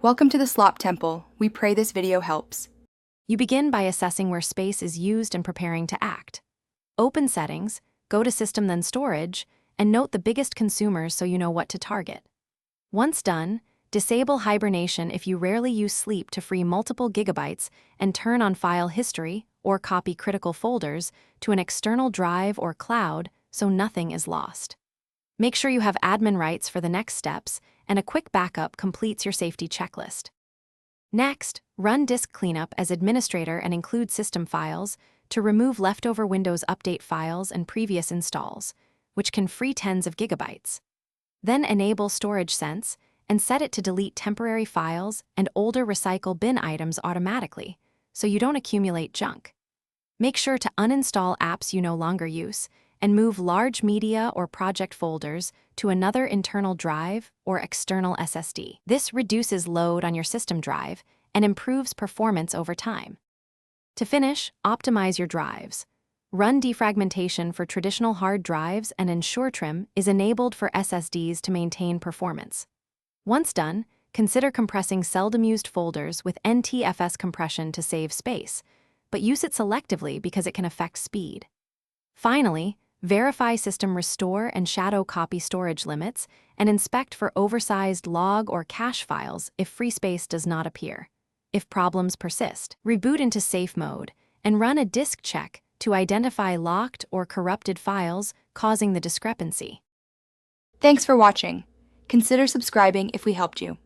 Welcome to the Slop Temple. We pray this video helps. You begin by assessing where space is used and preparing to act. Open Settings, go to System then Storage, and note the biggest consumers so you know what to target. Once done, disable hibernation if you rarely use sleep to free multiple gigabytes and turn on file history or copy critical folders to an external drive or cloud so nothing is lost. Make sure you have admin rights for the next steps, and a quick backup completes your safety checklist. Next, run disk cleanup as administrator and include system files to remove leftover Windows Update files and previous installs, which can free tens of gigabytes. Then enable Storage Sense and set it to delete temporary files and older recycle bin items automatically, so you don't accumulate junk. Make sure to uninstall apps you no longer use and move large media or project folders to another internal drive or external SSD. This reduces load on your system drive and improves performance over time. To finish, optimize your drives. Run defragmentation for traditional hard drives and ensure trim is enabled for SSDs to maintain performance. Once done, consider compressing seldom-used folders with NTFS compression to save space, but use it selectively because it can affect speed. Finally, verify system restore and shadow copy storage limits and inspect for oversized log or cache files if free space does not appear. If problems persist, reboot into safe mode and run a disk check to identify locked or corrupted files causing the discrepancy. Thanks for watching. Consider subscribing if we helped you.